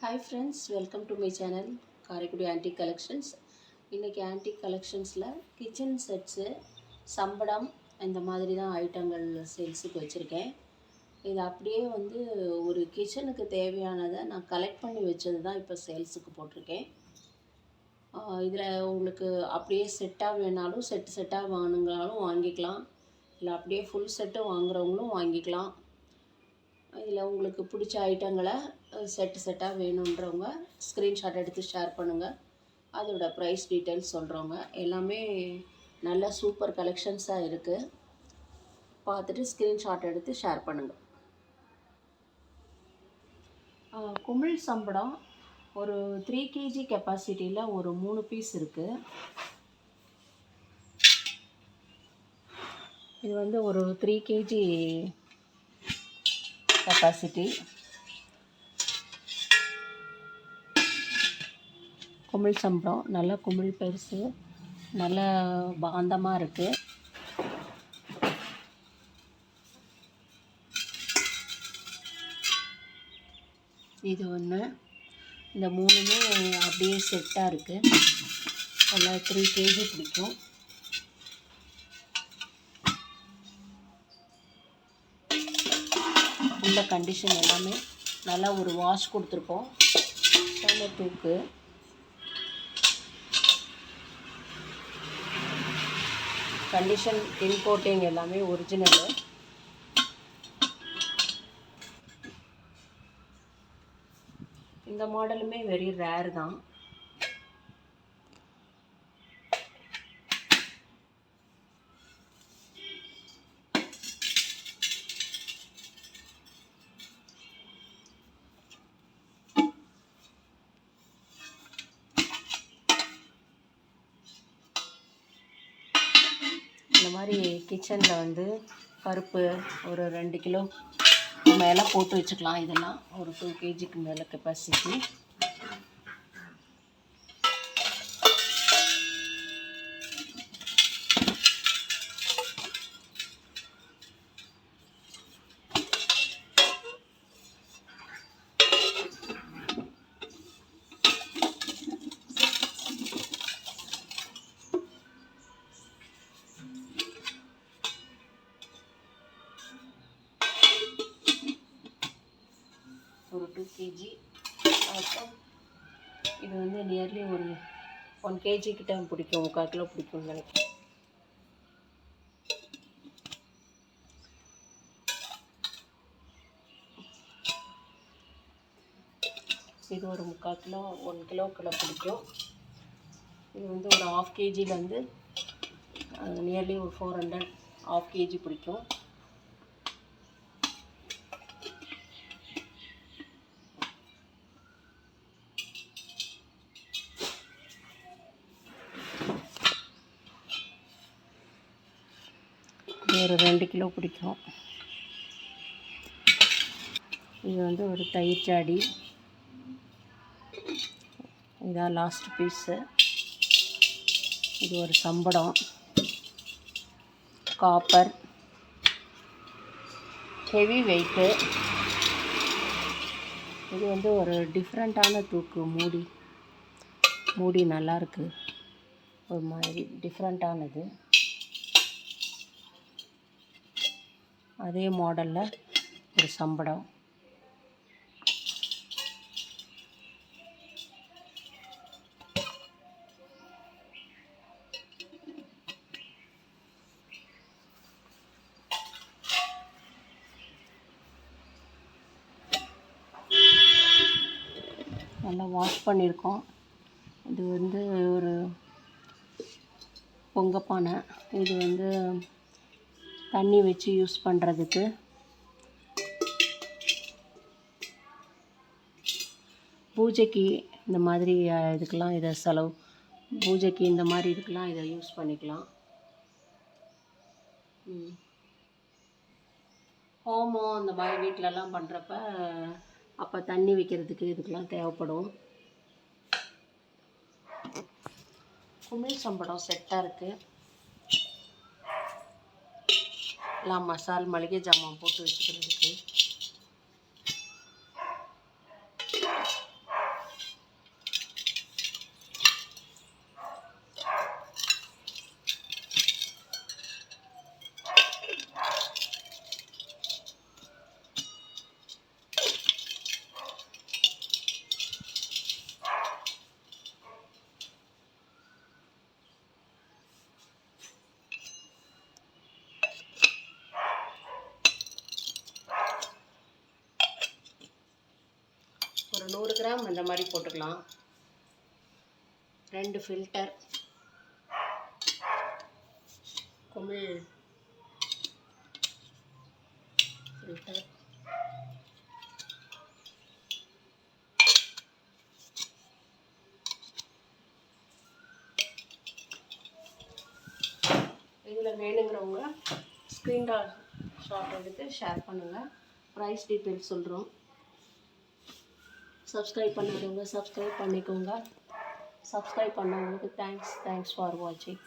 Hi friends, welcome to my channel Karaikudi antique collections. இன்றைக்கி antique கலெக்ஷன்ஸில் kitchen sets, சம்படம் இந்த மாதிரி தான் ஐட்டங்கள் சேல்ஸுக்கு வச்சுருக்கேன். இது அப்படியே ஒரு கிச்சனுக்கு தேவையானதை நான் கலெக்ட் பண்ணி வச்சது தான் இப்போ சேல்ஸுக்கு போட்டிருக்கேன். இதில் உங்களுக்கு அப்படியே செட்டாக வேணாலும் செட்டாக வாங்குனாலும் வாங்கிக்கலாம், இல்லை அப்படியே ஃபுல் செட்டு வாங்குகிறவங்களும் வாங்கிக்கலாம். இதில் உங்களுக்கு பிடிச்ச ஐட்டங்களை செட்டாக வேணுன்றவங்க ஸ்க்ரீன்ஷாட் எடுத்து ஷேர் பண்ணுங்கள். அதோட ப்ரைஸ் டீட்டெயில்ஸ் சொல்கிறவங்க எல்லாமே நல்ல சூப்பர் கலெக்ஷன்ஸாக இருக்குது. பார்த்துட்டு ஸ்க்ரீன்ஷாட் எடுத்து ஷேர் பண்ணுங்கள். குமிழ் சம்படம் ஒரு 3 kg கெப்பாசிட்டியில் ஒரு 3 பீஸ் இருக்குது. இது ஒரு 3 kg கெப்பாசிட்டி. குமிழ் சம்பளம் நல்ல குமிழ் பெருசு, நல்ல பாந்தமாக இருக்குது. இது ஒன்று. இந்த 3மே அப்படியே செட்டாக இருக்குது. நல்லா 3 kg பிடிக்கும். உள்ள கண்டிஷன் எல்லாமே நல்லா ஒரு வாஷ் கொடுத்துருக்கோம். நல்ல தூக்கு. கண்டிஷன் இன்கோட்டிங் எல்லாமே ஒரிஜினலு. இந்த மாடலுமே வெரி ரேர் தான். இந்த மாதிரி கிச்சனில் பருப்பு ஒரு 2 கிலோ மேலே போட்டு வச்சுக்கலாம். இதெல்லாம் ஒரு 2 kgக்கு மேலே கெப்பாசிட்டி. ஒரு 2 kg. அப்புறம் இது நியர்லி ஒரு 1 kg கிட்ட பிடிக்கும், 3/4 கிலோ பிடிக்கும்னு நினைக்கிறேன். இது ஒரு 3/4 கிலோ 1 கிலோக்குள்ள பிடிக்கும். இது ஒரு 1/2 kgலேருந்து நியர்லி ஒரு 400 1/2 kg பிடிக்கும். ஒரு 2 கிலோ பிடிக்கும். இது ஒரு தயிர் ஜாடி. இதான் லாஸ்ட் பீஸு. இது ஒரு சம்படம், காப்பர், ஹெவி வெயிட்டு. இது ஒரு டிஃப்ரெண்ட்டான தூக்கு. மூடி நல்லாயிருக்கு, ஒரு மாதிரி டிஃப்ரெண்ட்டானது. அதே மாடலில் ஒரு சம்படம். நல்லா வாஷ் பண்ணியிருக்கோம். இது ஒரு பொங்கப்பானை. இது தண்ணி வச்சு யூஸ் பண்ணுறதுக்கு. பூஜைக்கு இந்த மாதிரி இதுக்கெல்லாம் இதை பூஜைக்கு இந்த மாதிரி இதுக்கெல்லாம் இதை யூஸ் பண்ணிக்கலாம். ஹோமம் இந்த மாதிரி வீட்டிலலாம் பண்ணுறப்ப அப்போ தண்ணி வைக்கிறதுக்கு இதுக்கெல்லாம் தேவைப்படும். குமிழ் சம்படம் செட்டாக இருக்குது. எல்லாம் மளிகை ஜாமான் போட்டு வச்சுக்கிறதுக்கு. ஒரு 100 கிராம் அந்த மாதிரி போட்டுக்கலாம். 2 ஃபில்டர் குமிழ் ஃபில்டர், இதில் வேணுங்கிறவங்க ஸ்க்ரீன்ஷாட் எடுத்து ஷேர் பண்ணுங்கள். ப்ரைஸ் டீட்டெயில்ஸ் சொல்கிறோம். சப்ஸ்கிரைப் பண்ணாதவங்க சப்ஸ்கிரைப் பண்ணிக்கோங்க. சப்ஸ்கிரைப் பண்ணவங்களுக்கு தேங்க்ஸ் ஃபார் வாட்சிங்.